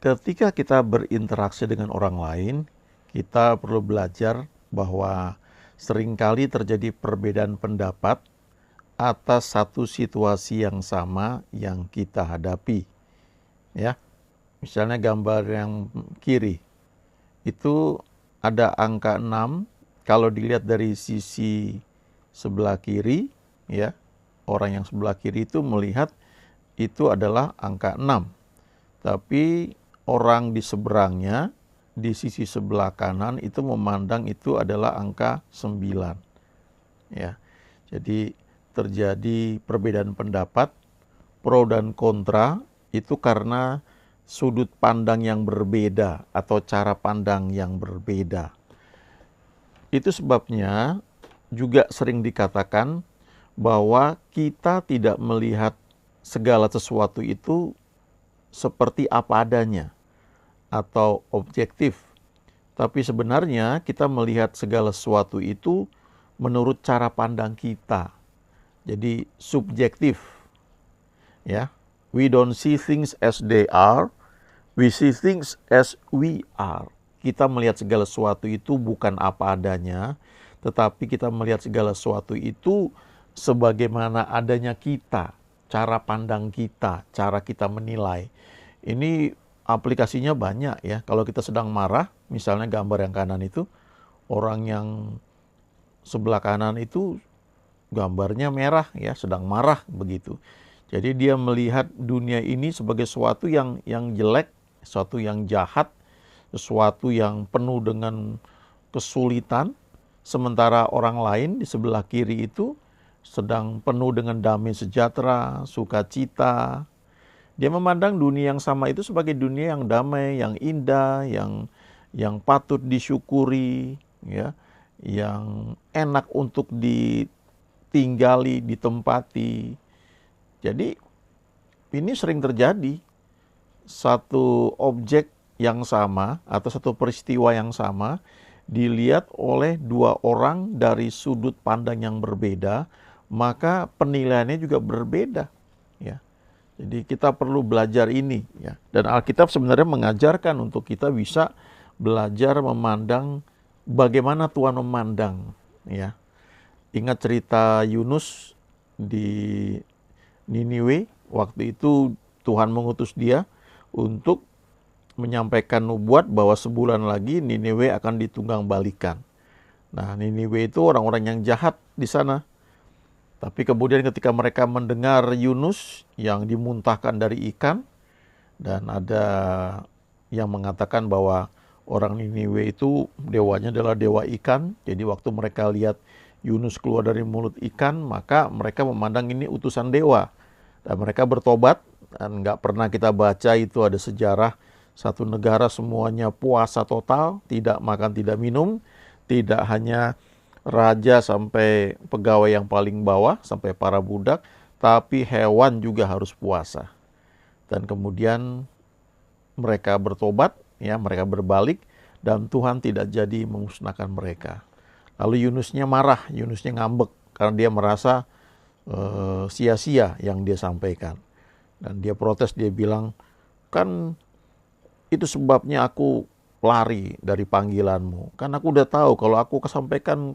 Ketika kita berinteraksi dengan orang lain, kita perlu belajar bahwa seringkali terjadi perbedaan pendapat atas satu situasi yang sama yang kita hadapi. Ya, misalnya gambar yang kiri, itu ada angka 6. Kalau dilihat dari sisi sebelah kiri, ya, orang yang sebelah kiri itu melihat itu adalah angka 6. Tapi orang di seberangnya, di sisi sebelah kanan itu memandang itu adalah angka 9. Ya. Jadi terjadi perbedaan pendapat, pro dan kontra itu karena sudut pandang yang berbeda atau cara pandang yang berbeda. Itu sebabnya juga sering dikatakan bahwa kita tidak melihat segala sesuatu itu seperti apa adanya atau objektif. Tapi sebenarnya kita melihat segala sesuatu itu menurut cara pandang kita. Jadi subjektif. Ya. We don't see things as they are, we see things as we are. Kita melihat segala sesuatu itu bukan apa adanya, tetapi kita melihat segala sesuatu itu sebagaimana adanya kita, cara pandang kita, cara kita menilai. Ini aplikasinya banyak ya. Kalau kita sedang marah, misalnya gambar yang kanan itu, orang yang sebelah kanan itu gambarnya merah ya, sedang marah begitu. Jadi dia melihat dunia ini sebagai sesuatu yang jelek, sesuatu yang jahat, sesuatu yang penuh dengan kesulitan, sementara orang lain di sebelah kiri itu sedang penuh dengan damai sejahtera, sukacita. Dia memandang dunia yang sama itu sebagai dunia yang damai, yang indah, yang patut disyukuri, ya, yang enak untuk ditinggali, ditempati. Jadi ini sering terjadi, satu objek yang sama atau satu peristiwa yang sama dilihat oleh dua orang dari sudut pandang yang berbeda, maka penilaiannya juga berbeda. Ya. Jadi kita perlu belajar ini. Ya. Dan Alkitab sebenarnya mengajarkan untuk kita bisa belajar memandang bagaimana Tuhan memandang. Ya. Ingat cerita Yunus di Niniwe, waktu itu Tuhan mengutus dia untuk menyampaikan nubuat bahwa sebulan lagi Niniwe akan ditunggang balikan. Nah, Niniwe itu orang-orang yang jahat di sana. Tapi kemudian ketika mereka mendengar Yunus yang dimuntahkan dari ikan, dan ada yang mengatakan bahwa orang Niniwe itu dewanya adalah dewa ikan. Jadi waktu mereka lihat Yunus keluar dari mulut ikan, maka mereka memandang ini utusan dewa. Dan mereka bertobat, dan nggak pernah kita baca itu ada sejarah satu negara semuanya puasa total, tidak makan, tidak minum, tidak hanya raja sampai pegawai yang paling bawah, sampai para budak, tapi hewan juga harus puasa. Dan kemudian mereka bertobat, ya, mereka berbalik, dan Tuhan tidak jadi memusnahkan mereka. Lalu Yunusnya marah, Yunusnya ngambek, karena dia merasa sia-sia yang dia sampaikan. Dan dia protes, dia bilang, kan itu sebabnya aku lari dari panggilanmu. Kan aku udah tahu kalau aku kesampaikan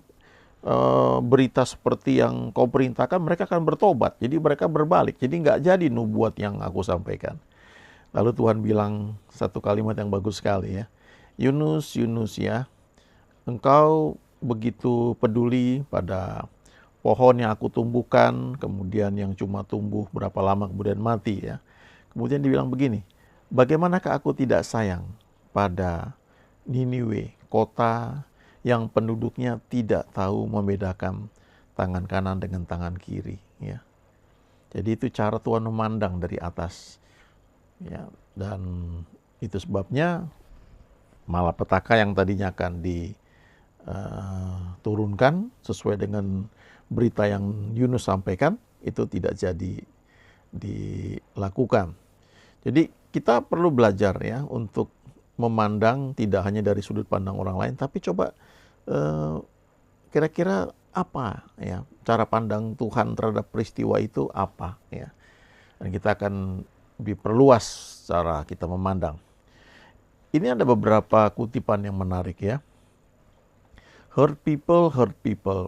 berita seperti yang kau perintahkan, mereka akan bertobat. Jadi mereka berbalik. Jadi nggak jadi nubuat yang aku sampaikan. Lalu Tuhan bilang satu kalimat yang bagus sekali ya. Yunus, Yunus ya, engkau begitu peduli pada pohon yang aku tumbuhkan, kemudian yang cuma tumbuh berapa lama kemudian mati ya. Kemudian dibilang begini, bagaimanakah aku tidak sayang pada Niniwe, kota yang penduduknya tidak tahu membedakan tangan kanan dengan tangan kiri ya. Jadi itu cara Tuhan memandang dari atas. Ya, dan itu sebabnya malapetaka yang tadinya akan diturunkan sesuai dengan berita yang Yunus sampaikan itu tidak jadi dilakukan. Jadi kita perlu belajar ya untuk memandang tidak hanya dari sudut pandang orang lain, tapi coba kira-kira apa ya cara pandang Tuhan terhadap peristiwa itu apa ya. Dan kita akan diperluas cara kita memandang. Ini ada beberapa kutipan yang menarik ya. Hurt people,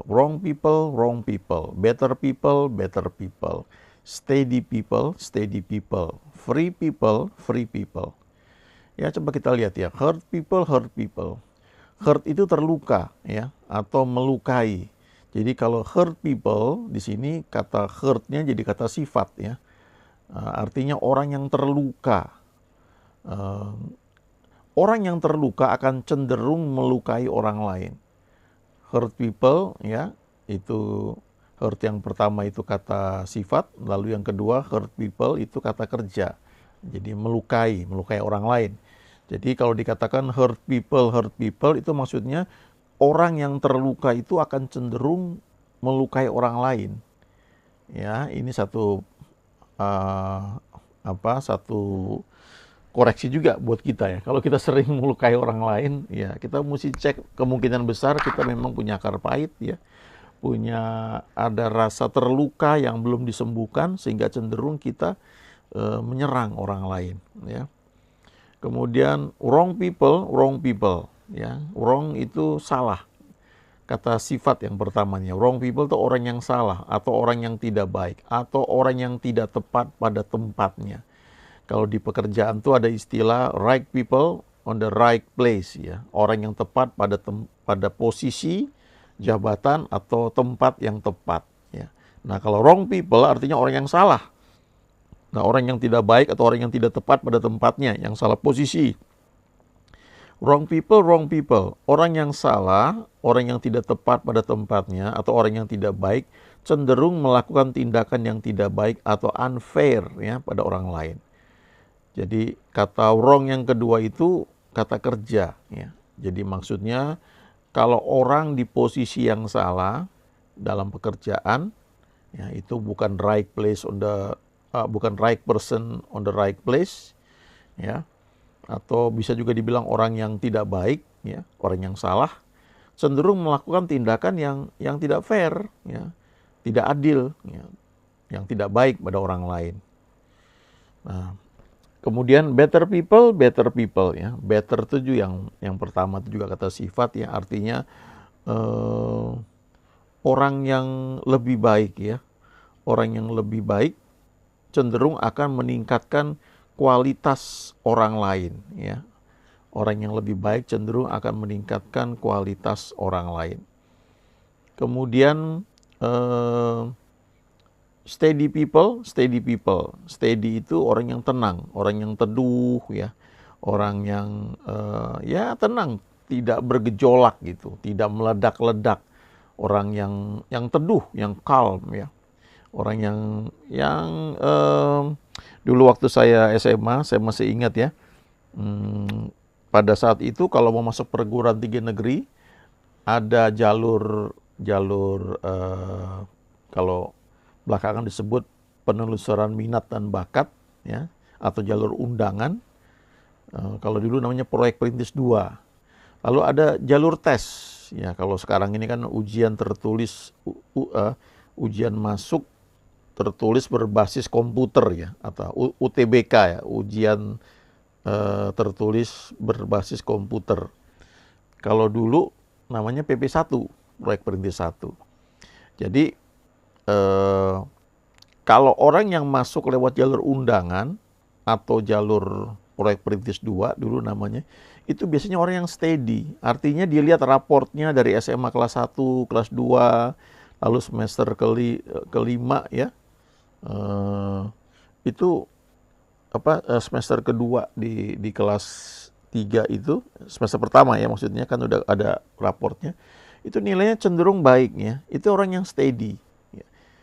wrong people, wrong people, better people, better people, steady people, steady people, free people, free people. Ya, coba kita lihat ya, hurt people, hurt people. Hurt itu terluka ya, atau melukai. Jadi kalau hurt people di sini kata hurtnya jadi kata sifat ya. Artinya orang yang terluka. Orang yang terluka akan cenderung melukai orang lain. Hurt people ya, itu hurt yang pertama itu kata sifat, lalu yang kedua hurt people itu kata kerja. Jadi melukai orang lain. Jadi kalau dikatakan hurt people itu maksudnya orang yang terluka itu akan cenderung melukai orang lain. Ya, ini satu satu koreksi juga buat kita ya. Kalau kita sering melukai orang lain, ya kita mesti cek, kemungkinan besar kita memang punya akar pahit ya. Punya ada rasa terluka yang belum disembuhkan sehingga cenderung kita menyerang orang lain ya. Kemudian wrong people ya. Wrong itu salah. Kata sifat yang pertamanya, wrong people itu orang yang salah atau orang yang tidak baik atau orang yang tidak tepat pada tempatnya. Kalau di pekerjaan itu ada istilah right people on the right place ya. Orang yang tepat pada posisi, jabatan atau tempat yang tepat ya. Nah, kalau wrong people artinya orang yang salah. Nah, orang yang tidak baik atau orang yang tidak tepat pada tempatnya, yang salah posisi. Wrong people. Orang yang salah, orang yang tidak tepat pada tempatnya atau orang yang tidak baik cenderung melakukan tindakan yang tidak baik atau unfair ya pada orang lain. Jadi kata wrong yang kedua itu kata kerja ya. Jadi maksudnya kalau orang di posisi yang salah dalam pekerjaan ya, itu bukan right place bukan right person on the right place ya. Atau bisa juga dibilang orang yang tidak baik ya, orang yang salah cenderung melakukan tindakan yang tidak fair ya, tidak adil ya, yang tidak baik pada orang lain. Nah, kemudian better people ya. Better itu yang pertama itu juga kata sifat ya, artinya orang yang lebih baik ya. Orang yang lebih baik cenderung akan meningkatkan kualitas orang lain ya. Orang yang lebih baik cenderung akan meningkatkan kualitas orang lain. Kemudian steady people. Steady itu orang yang tenang, orang yang teduh ya. Orang yang ya tenang, tidak bergejolak gitu, tidak meledak-ledak. Orang yang teduh, yang calm ya. Orang yang dulu waktu saya SMA, saya masih ingat ya. Pada saat itu kalau mau masuk perguruan tinggi negeri ada jalur kalau belakangan disebut penelusuran minat dan bakat ya, atau jalur undangan. Kalau dulu namanya proyek perintis 2. Lalu ada jalur tes ya, kalau sekarang ini kan ujian tertulis ujian masuk tertulis berbasis komputer ya, atau UTBK ya, ujian tertulis berbasis komputer. Kalau dulu namanya PP1, proyek perintis 1. Jadi kalau orang yang masuk lewat jalur undangan atau jalur proyek perintis 2 dulu namanya, itu biasanya orang yang steady. Artinya dia lihat raportnya dari SMA kelas 1, kelas 2, lalu semester kelima ya. Itu semester kedua di kelas 3 itu, semester pertama ya maksudnya, kan udah ada raportnya. Itu nilainya cenderung baik ya. Itu orang yang steady.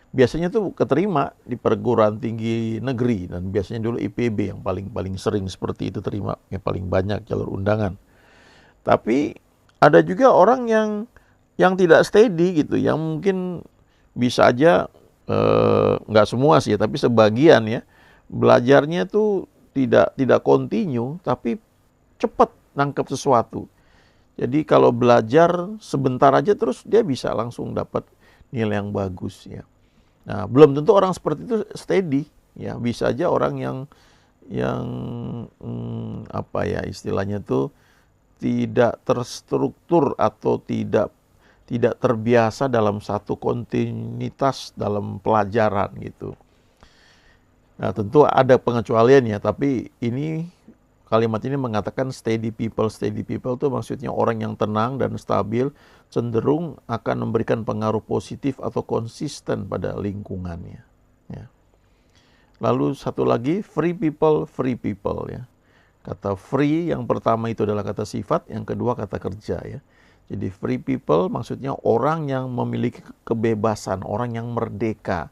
Biasanya tuh keterima di perguruan tinggi negeri, dan biasanya dulu IPB yang paling sering seperti itu terima, yang paling banyak jalur undangan. Tapi ada juga orang yang tidak steady gitu, yang mungkin bisa aja nggak semua sih, tapi sebagian ya belajarnya tuh tidak continue, tapi cepat nangkep sesuatu. Jadi kalau belajar sebentar aja terus dia bisa langsung dapat nilai yang bagus ya. Nah, belum tentu orang seperti itu steady ya, bisa aja orang yang apa ya istilahnya tuh, tidak terstruktur atau tidak terbiasa dalam satu kontinuitas dalam pelajaran gitu. Nah, tentu ada pengecualiannya, tapi kalimat ini mengatakan steady people. Steady people itu maksudnya orang yang tenang dan stabil, cenderung akan memberikan pengaruh positif atau konsisten pada lingkungannya. Ya. Lalu satu lagi, free people ya. Kata free yang pertama itu adalah kata sifat, yang kedua kata kerja ya. Jadi free people maksudnya orang yang memiliki kebebasan, orang yang merdeka,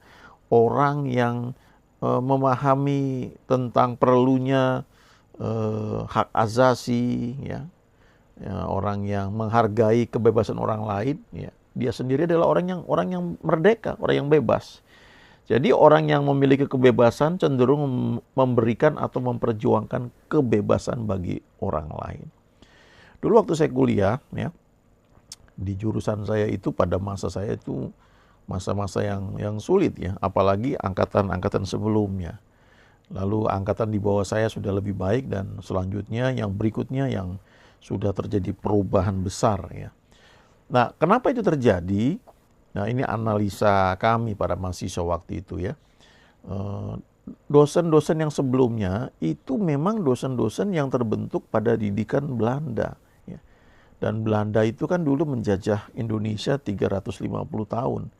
orang yang memahami tentang perlunya hak asasi ya. Orang yang menghargai kebebasan orang lain ya. Dia sendiri adalah orang yang merdeka, orang yang bebas. Jadi orang yang memiliki kebebasan cenderung memberikan atau memperjuangkan kebebasan bagi orang lain. Dulu waktu saya kuliah ya, di jurusan saya itu pada masa saya itu masa-masa yang sulit ya, apalagi angkatan-angkatan sebelumnya. Lalu angkatan di bawah saya sudah lebih baik dan selanjutnya yang berikutnya yang sudah terjadi perubahan besar ya. Nah, kenapa itu terjadi? Nah, ini analisa kami para mahasiswa waktu itu ya. Dosen-dosen yang sebelumnya itu memang dosen-dosen yang terbentuk pada didikan Belanda. Ya. Dan Belanda itu kan dulu menjajah Indonesia 350 tahun.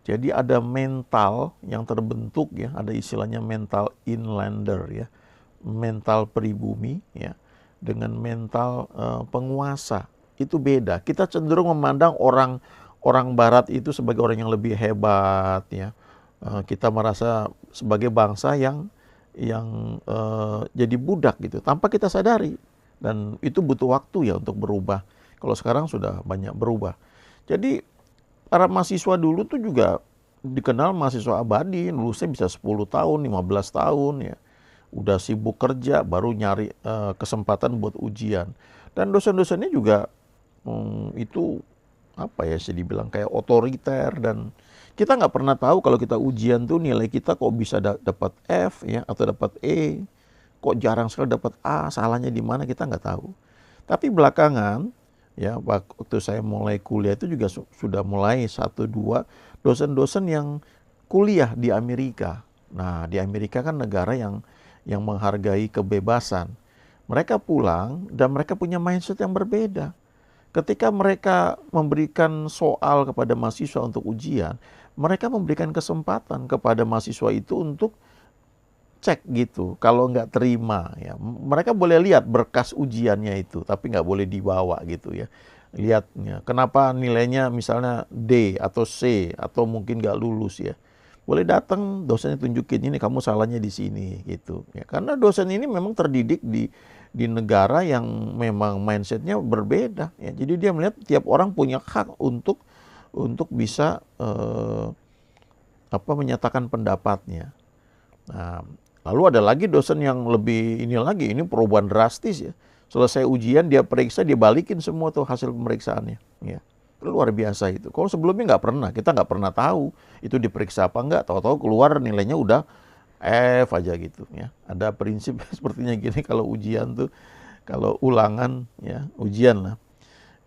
Jadi ada mental yang terbentuk ya, ada istilahnya mental inlander ya, mental pribumi ya, dengan mental penguasa. Itu beda. Kita cenderung memandang orang Barat itu sebagai orang yang lebih hebat ya. Kita merasa sebagai bangsa yang jadi budak gitu tanpa kita sadari, dan itu butuh waktu ya untuk berubah. Kalau sekarang sudah banyak berubah. Jadi para mahasiswa dulu tuh juga dikenal mahasiswa abadi, lulusnya bisa 10 tahun, 15 tahun ya. Udah sibuk kerja baru nyari kesempatan buat ujian. Dan dosen-dosennya juga itu apa ya, saya dibilang kayak otoriter, dan kita nggak pernah tahu kalau kita ujian tuh nilai kita kok bisa dapat F ya atau dapat E, kok jarang sekali dapat A, salahnya di mana kita nggak tahu. Tapi belakangan ya waktu saya mulai kuliah itu juga sudah mulai 1-2 dosen-dosen yang kuliah di Amerika. Nah, di Amerika kan negara yang menghargai kebebasan. Mereka pulang dan mereka punya mindset yang berbeda. Ketika mereka memberikan soal kepada mahasiswa untuk ujian, mereka memberikan kesempatan kepada mahasiswa itu untuk cek gitu. Kalau nggak terima, ya mereka boleh lihat berkas ujiannya itu, tapi nggak boleh dibawa gitu ya. Lihatnya, kenapa nilainya misalnya D atau C atau mungkin nggak lulus ya. Boleh datang, dosennya tunjukin ini kamu salahnya di sini gitu. Ya, karena dosen ini memang terdidik di negara yang memang mindsetnya berbeda ya. Jadi dia melihat tiap orang punya hak untuk bisa menyatakan pendapatnya. Nah, lalu ada lagi dosen yang lebih ini perubahan drastis ya. Selesai ujian dia periksa, dia balikin semua tuh hasil pemeriksaannya ya. Luar biasa itu. Kalau sebelumnya kita nggak pernah tahu itu diperiksa apa enggak, tahu-tahu keluar nilainya udah F aja gitu ya. Ada prinsip sepertinya gini, kalau ujian tuh, kalau ulangan ya, ujian lah.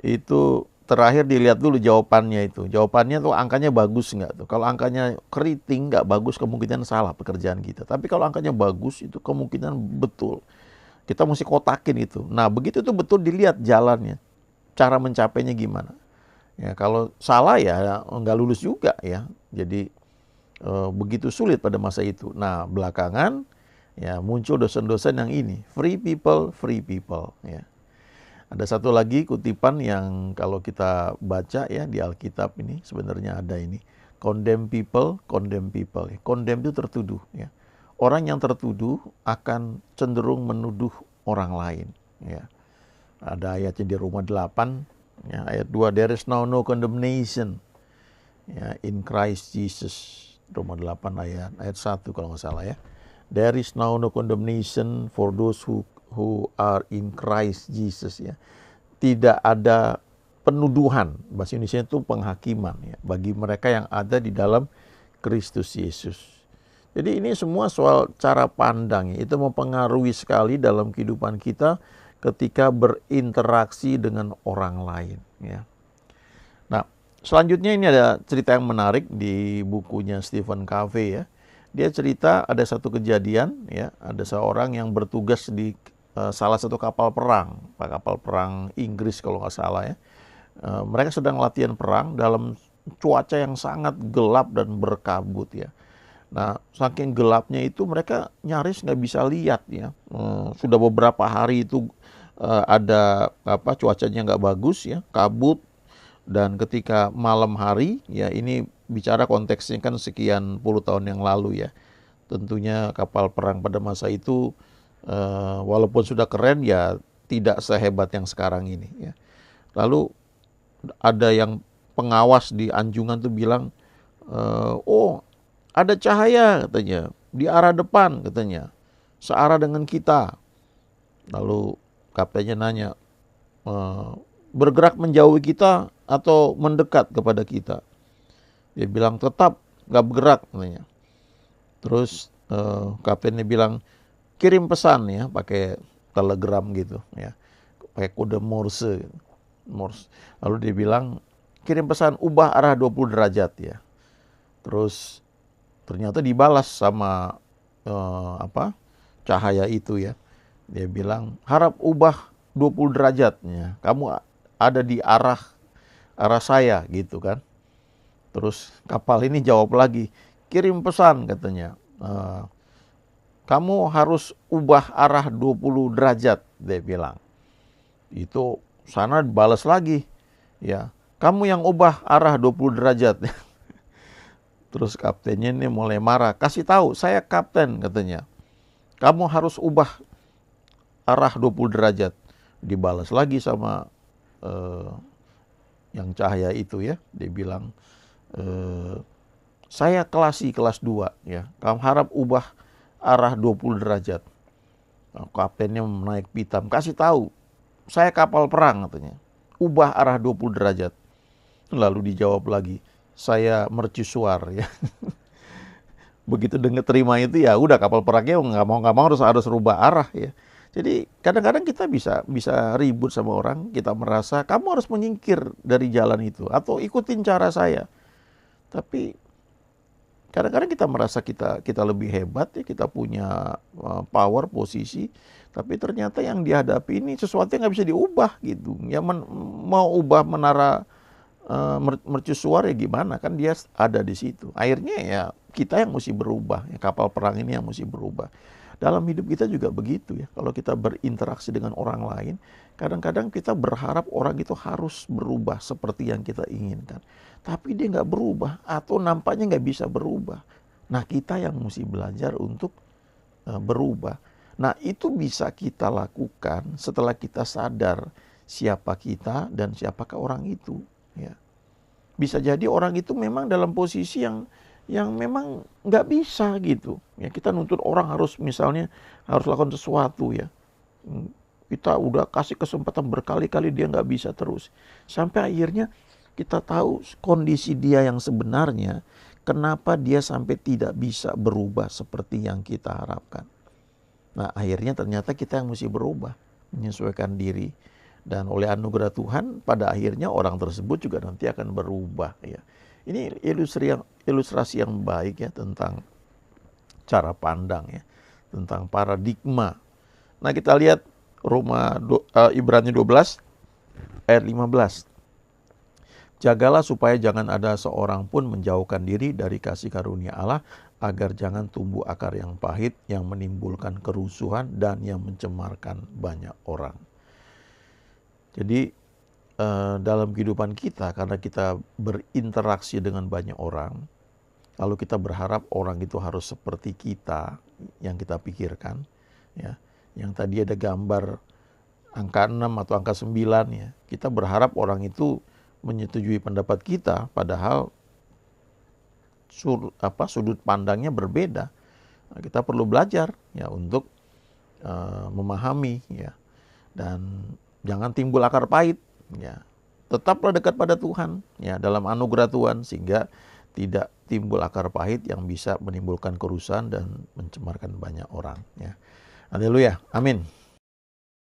Itu terakhir dilihat dulu jawabannya itu. Jawabannya tuh angkanya bagus enggak tuh. Kalau angkanya keriting enggak bagus, kemungkinan salah pekerjaan kita. Tapi kalau angkanya bagus itu kemungkinan betul. Kita mesti kotakin itu. Nah, begitu tuh betul dilihat jalannya. Cara mencapainya gimana. Ya, kalau salah ya nggak lulus juga ya. Jadi begitu sulit pada masa itu. Nah, belakangan ya muncul dosen-dosen yang ini, free people ya. Ada satu lagi kutipan yang kalau kita baca ya di Alkitab ini sebenarnya ada ini, condemn people ya. Condemn itu tertuduh ya. Orang yang tertuduh akan cenderung menuduh orang lain ya. Ada ayatnya di Roma 8 ya, ayat 2, there is now no condemnation ya, in Christ Jesus. Roma 8 ayat 1 kalau nggak salah ya. There is now no condemnation for those who are in Christ Jesus ya. Tidak ada penuduhan, bahasa Indonesia itu penghakiman ya, bagi mereka yang ada di dalam Kristus Yesus. Jadi ini semua soal cara pandang, ya. Itu mempengaruhi sekali dalam kehidupan kita ketika berinteraksi dengan orang lain, ya. Nah, selanjutnya ini ada cerita yang menarik di bukunya Stephen Covey, ya. Dia cerita ada satu kejadian, ya, ada seorang yang bertugas di salah satu kapal perang Inggris kalau nggak salah, ya. Mereka sedang latihan perang dalam cuaca yang sangat gelap dan berkabut, ya. Nah, saking gelapnya itu mereka nyaris nggak bisa lihat, ya. Sudah beberapa hari itu ada cuacanya nggak bagus, ya, kabut. Dan ketika malam hari, ya, ini bicara konteksnya kan sekian puluh tahun yang lalu, ya. Tentunya kapal perang pada masa itu walaupun sudah keren, ya tidak sehebat yang sekarang ini, ya. Lalu ada yang pengawas di anjungan tuh bilang, oh, ada cahaya katanya di arah depan katanya, searah dengan kita. Lalu kaptennya nanya, bergerak menjauhi kita atau mendekat kepada kita? Dia bilang tetap gak bergerak katanya. Terus kaptennya bilang, kirim pesan, ya, pakai telegram gitu, ya, pakai kode Morse. Lalu dia bilang, kirim pesan ubah arah 20 derajat, ya. Terus ternyata dibalas sama cahaya itu, ya. Dia bilang, harap ubah 20 derajatnya. Kamu ada di arah saya gitu kan. Terus kapal ini jawab lagi, kirim pesan katanya. Kamu harus ubah arah 20 derajat, dia bilang. Itu sana balas lagi, ya. Kamu yang ubah arah 20 derajat. Terus kaptennya ini mulai marah. Kasih tahu, saya kapten katanya. Kamu harus ubah arah 20 derajat. Dibalas lagi sama yang cahaya itu, ya. Dia bilang, saya kelas 2, ya. Kamu harap ubah arah 20 derajat. Nah, kaptennya naik pitam. Kasih tahu, saya kapal perang katanya. Ubah arah 20 derajat. Lalu dijawab lagi, saya mercusuar, ya. Begitu terima itu, ya udah, kapal perangnya nggak mau harus rubah arah, ya. Jadi kadang-kadang kita bisa ribut sama orang, kita merasa kamu harus menyingkir dari jalan itu atau ikutin cara saya. Tapi kadang-kadang kita merasa kita lebih hebat, ya, kita punya power, posisi, tapi ternyata yang dihadapi ini sesuatu yang nggak bisa diubah gitu. Ya mau ubah menara mercusuar, ya gimana, kan dia ada di situ. Akhirnya ya kita yang mesti berubah, ya, kapal perang ini yang mesti berubah. Dalam hidup kita juga begitu, ya. Kalau kita berinteraksi dengan orang lain, kadang-kadang kita berharap orang itu harus berubah seperti yang kita inginkan. Tapi dia nggak berubah atau nampaknya nggak bisa berubah. Nah, kita yang mesti belajar untuk berubah. Nah, itu bisa kita lakukan setelah kita sadar siapa kita dan siapakah orang itu, ya. Bisa jadi orang itu memang dalam posisi yang memang nggak bisa gitu, ya. Kita nuntut orang harus misalnya harus lakukan sesuatu, ya. Kita udah kasih kesempatan berkali-kali, dia nggak bisa terus. Sampai akhirnya kita tahu kondisi dia yang sebenarnya, kenapa dia sampai tidak bisa berubah seperti yang kita harapkan. Nah, akhirnya ternyata kita yang mesti berubah, menyesuaikan diri. Dan oleh anugerah Tuhan, pada akhirnya orang tersebut juga nanti akan berubah, ya. Ini ilustrasi yang baik, ya, tentang cara pandang, ya, tentang paradigma. Nah, kita lihat Ibrani 12 ayat 15. Jagalah supaya jangan ada seorang pun menjauhkan diri dari kasih karunia Allah, agar jangan tumbuh akar yang pahit yang menimbulkan kerusuhan dan yang mencemarkan banyak orang. Jadi dalam kehidupan kita, karena kita berinteraksi dengan banyak orang, lalu kita berharap orang itu harus seperti kita yang kita pikirkan, ya. Yang tadi ada gambar angka 6 atau angka 9, ya. Kita berharap orang itu menyetujui pendapat kita, padahal sudut pandangnya berbeda. Nah, kita perlu belajar, ya, untuk memahami, ya. Dan jangan timbul akar pahit, ya. Tetaplah dekat pada Tuhan, ya, dalam anugerah Tuhan, sehingga tidak timbul akar pahit yang bisa menimbulkan kerusakan dan mencemarkan banyak orang. Ya. Haleluya, amin.